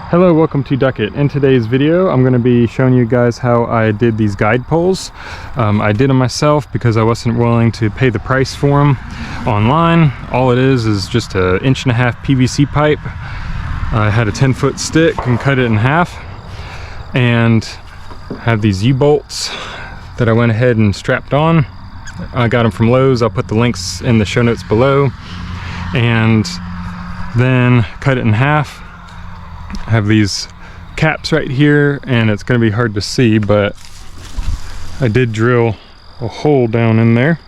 Hello, welcome to Duck It. In today's video, I'm going to be showing you guys how I did these guide poles. I did them myself because I wasn't willing to pay the price for them online. All it is just an 1.5" PVC pipe. I had a 10-foot stick and cut it in half, and have these U-bolts that I went ahead and strapped on. I got them from Lowe's. I'll put the links in the show notes below. And then cut it in half. I have these caps right here, and it's going to be hard to see, but I did drill a hole down in there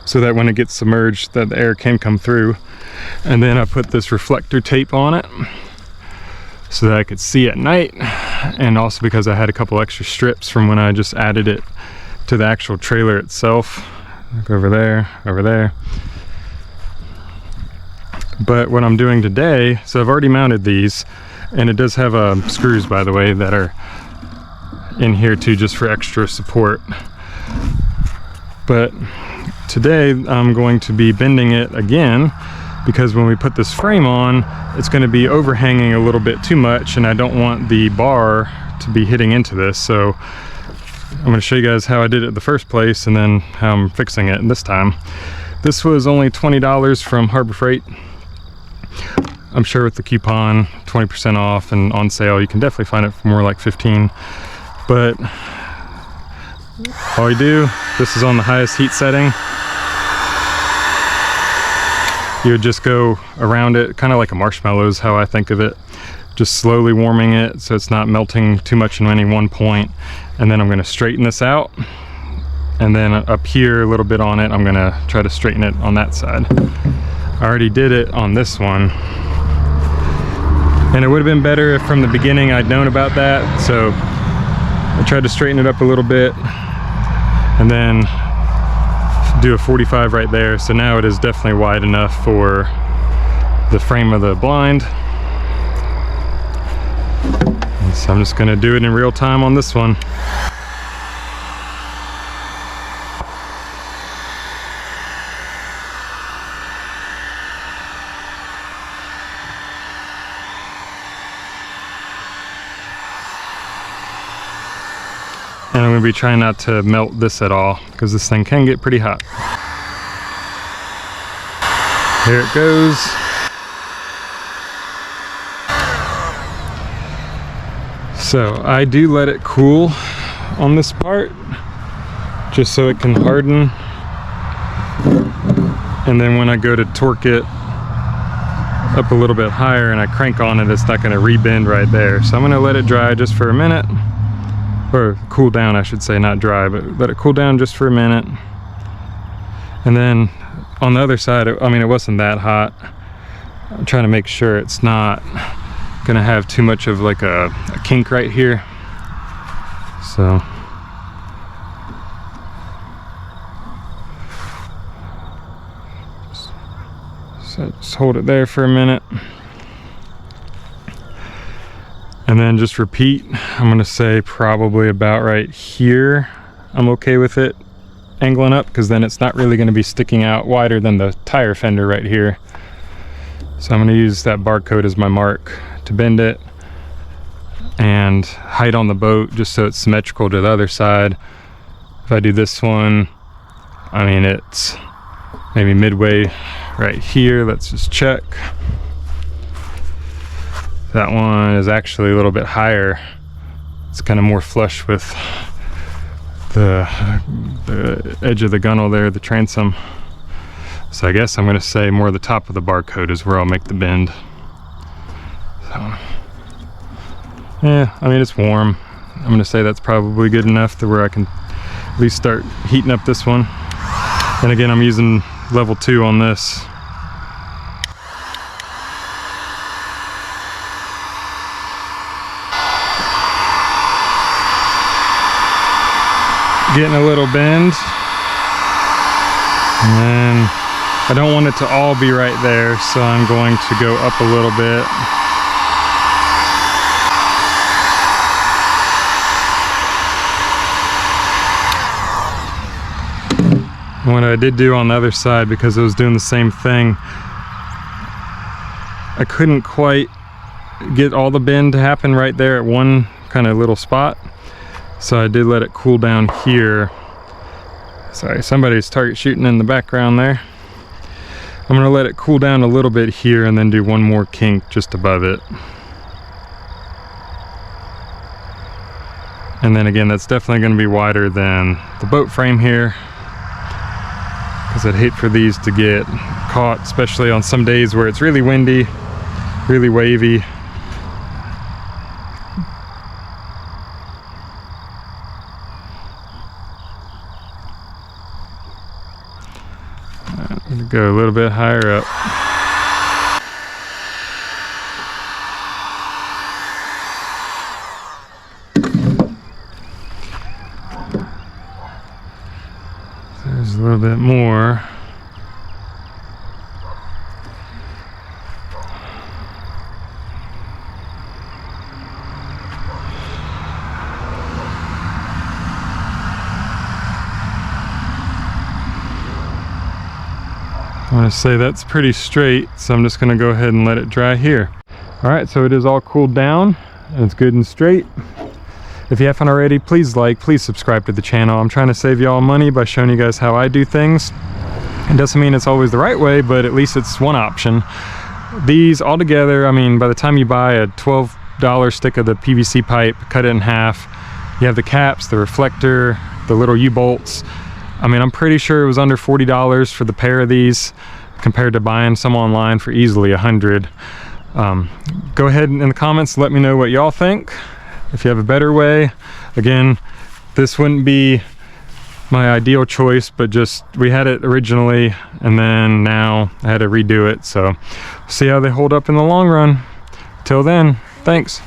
so that when it gets submerged that the air can come through. And then I put this reflector tape on it so that I could see at night, and also because I had a couple extra strips from when I just added it to the actual trailer itself. Look over there, over there. But what I'm doing today, so I've already mounted these, and it does have screws, by the way, that are in here too, just for extra support. But today I'm going to be bending it again, because when we put this frame on, it's going to be overhanging a little bit too much, and I don't want the bar to be hitting into this. So I'm going to show you guys how I did it in the first place, and then how I'm fixing it this time. This was only $20 from Harbor Freight. I'm sure with the coupon, 20% off and on sale, you can definitely find it for more like 15. But all you do, this is on the highest heat setting. You would just go around it, kind of like a marshmallow is how I think of it. Just slowly warming it so it's not melting too much in any one point. And then I'm going to straighten this out. And then up here a little bit on it, I'm going to try to straighten it on that side. I already did it on this one. And it would have been better if from the beginning I'd known about that. So I tried to straighten it up a little bit and then do a 45 right there. So now it is definitely wide enough for the frame of the blind. And so I'm just gonna do it in real time on this one. And I'm going to be trying not to melt this at all, because this thing can get pretty hot. Here it goes. So I do let it cool on this part, just so it can harden. And then when I go to torque it up a little bit higher and I crank on it, it's not going to rebend right there. So I'm going to let it dry just for a minute. Or cool down, I should say, not dry, but let it cool down just for a minute. And then on the other side, I mean, it wasn't that hot. I'm trying to make sure it's not gonna have too much of like a kink right here. So just hold it there for a minute. And then just repeat. I'm gonna say probably about right here. I'm okay with it angling up, because then it's not really gonna be sticking out wider than the tire fender right here. So I'm gonna use that barcode as my mark to bend it. And height on the boat, just so it's symmetrical to the other side. If I do this one, I mean, it's maybe midway right here. Let's just check. That one is actually a little bit higher. It's kind of more flush with the edge of the gunnel there, the transom. So I guess I'm going to say more the top of the barcode is where I'll make the bend. So, yeah, I mean, it's warm. I'm going to say that's probably good enough to where I can at least start heating up this one. And again, I'm using level 2 on this. Getting a little bend, and then I don't want it to all be right there, so I'm going to go up a little bit. And what I did do on the other side, because I was doing the same thing, I couldn't quite get all the bend to happen right there at one kind of little spot. So I did let it cool down here. Sorry, somebody's target shooting in the background there. I'm gonna let it cool down a little bit here and then do one more kink just above it. And then again, that's definitely gonna be wider than the boat frame here, because I'd hate for these to get caught, especially on some days where it's really windy, really wavy. I'm gonna go a little bit higher up. There's a little bit more. I want to say that's pretty straight, so I'm just going to go ahead and let it dry here. Alright, so it is all cooled down and it's good and straight. If you haven't already, please subscribe to the channel. I'm trying to save y'all money by showing you guys how I do things. It doesn't mean it's always the right way, but at least it's one option. These all together, I mean, by the time you buy a $12 stick of the PVC pipe, cut it in half, you have the caps, the reflector, the little U-bolts. I mean, I'm pretty sure it was under $40 for the pair of these, compared to buying some online for easily $100. Go ahead in the comments, let me know what y'all think. If you have a better way. Again, this wouldn't be my ideal choice, but just we had it originally and then now I had to redo it. So see how they hold up in the long run. Till then, thanks.